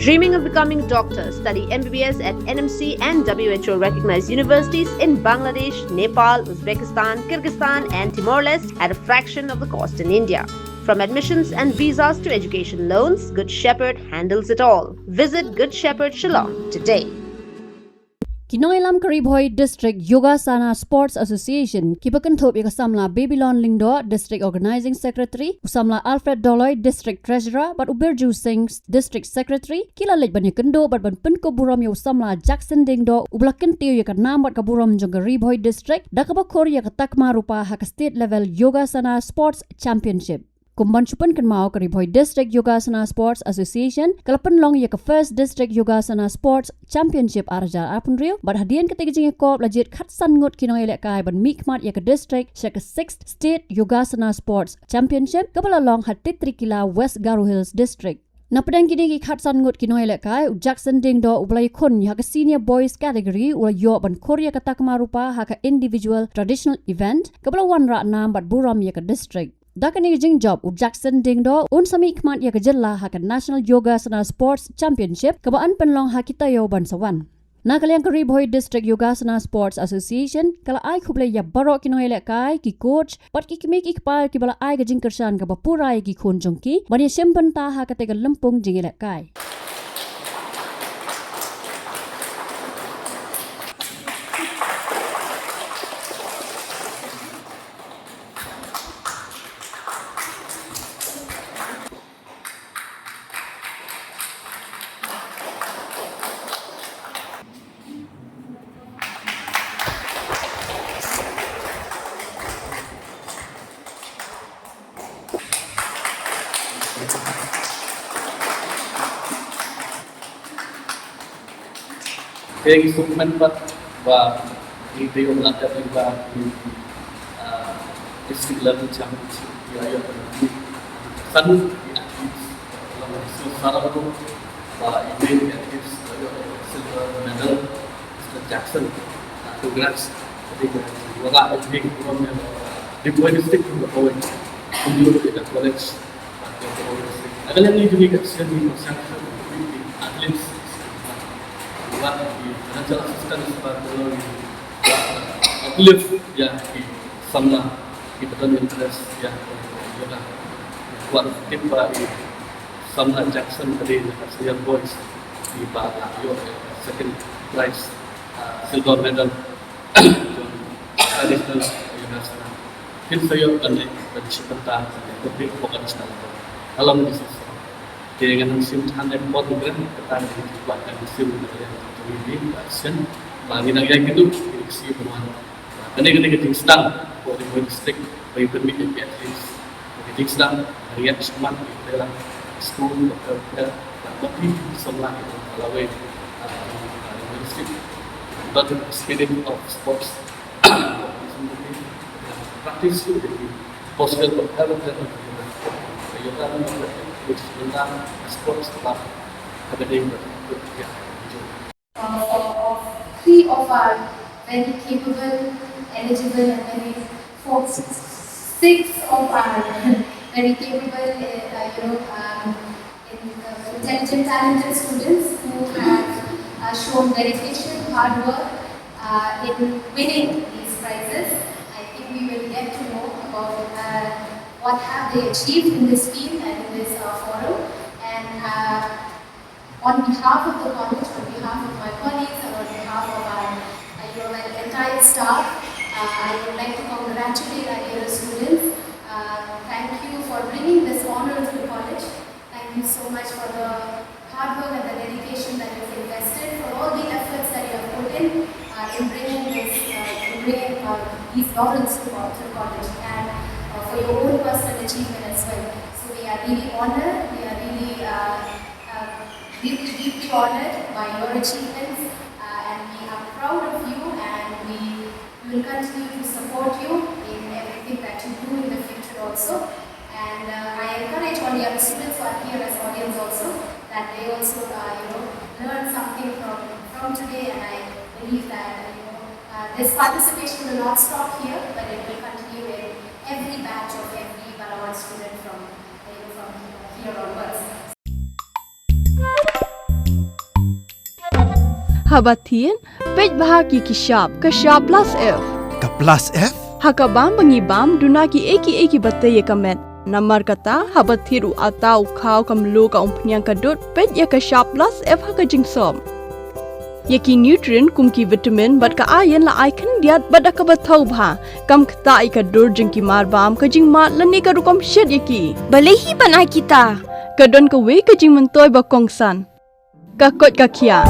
Dreaming of becoming doctors? Study MBBS at NMC and WHO recognized universities in Bangladesh, Nepal, Uzbekistan, Kyrgyzstan, and Timor-Leste at a fraction of the cost in India. From admissions and visas to education loans, Good Shepherd handles it all. Visit Good Shepherd Shillong today. Kinoilam Kyrwoh District Yogasana Sports Association Kibakan Thop Yakasamla Babylon Lingdo District Organizing Secretary Usamla Alfred Doloy District Treasurer but Uberju Singh District Secretary Kila Lej Banyakendo but Ban Pinko Buram Usamla Jackson Diengdoh Ublakan Teo Yakanam but Kaburam Kyrwoh District Dakabakor Yakatakma Rupa Haka State Level Yogasana Sports Championship. Kumban chupan kan mau Kyrwoh District Yogasana Sports Association kalapan long ya First District Yogasana Sports Championship arja apun rio but hadian ketiga jing ko lajit khatsan ngut kinoi lek kai ban Mihkhmat ya district sya 6th State Yogasana Sports Championship kabala long hatit Trikila West Garo Hills District. Napadang kini ki khatsan ngut kinoi lek kai Jackson Diengdoh ublai khun ya senior boys category ula yo ban Korea katak marupa haka individual traditional event kabala wan ra nam bat buram ya district. Dakani jing job Jackson Diengdoh sami Mihkhmat ya kejela haka National Yogasana Sports Championship kabaan penlong hakita yo ban sawan. Nakaliang Kyrwoh District Yogasana Sports Association kala ai khuble ya barok kinoi lek kai ki coach pat ki kimik ikpal ki bala ai gajing kersan ka bapurai ki khun jongki bani sempen ta haka tegal lempung jing lek kai. Kaya instrument pat ba hindi yung lahat ng iba district level championship ya sanu sarap ko ba event actives silver medal Mr. Jackson congrats wala big from Diengdoh district ko ko kunjung ke college agak ni juga kasi ni sanction athletes buat di National Assistant Supervisor uplift ya di sama di betul interest ya juga buat tim bagi sama Jackson tadi senior boys di bawah yo second prize silver medal traditional Yogasana tim saya ane bercipta lebih fokus dalam bisnis dengan sim tanda pot kan ketan dibuatkan sim ini action bagi nak yang itu isi perumahan. Kena keting sedang boleh stick bagi permit at least keting sedang harian semat dalam school dan tapi semua itu kalau stick but spirit of sports practice itu possible berharap dan yoga which tentang sports club academy ya. Of 3 of our very capable, eligible and very 6 of our very capable, intelligent, talented students who have shown dedication, hard work in winning these prizes. I think we will get to know about what have they achieved in this field and in this forum. And on behalf of the college, on behalf of my colleagues, and on behalf of our entire staff, I would like to congratulate our dear students. Thank you for bringing this honor to the college. Thank you so much for the hard work and the dedication that you've invested, for all the efforts that you have put in bringing these laurels to the college, and for your own personal achievement as well. So we are really honored. We are really deeply honored by your achievements, and we are proud of you, and we will continue to support you in everything that you do in the future also. And I encourage all the other students who are here as audience also, that they also learn something from today, and I believe that this participation will not stop here, but it will continue in every batch of every Balawat student from here onwards. Habatin, pej bahagi kishap, kashap plus F. Ka plus F? Hakabam bangibam dunaki eki batay kamet. Namar kata habathiru atau kau kamlu ka umpnyang kadut pej ya kashap plus F hakajingsom. Yaki nutrient kumki vitamin bat ka ayan la aikan diat bat akabatau bha. Kam kata ika dur jengki marbam kajing mat lani ka rukom shed yaki. Balehi banai kita. Kadon ka we kajing mentoy bakongsan. Kakot kakia.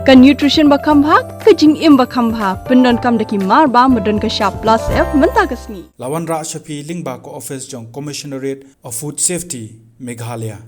Ka nutrition bakam bha kajing im bakam bha. Pendon kam daki marbam madon ka sharp plus F menta kasni. Lawan Ra Shafi Lingba ko office jong Commissionerate of Food Safety Meghalaya.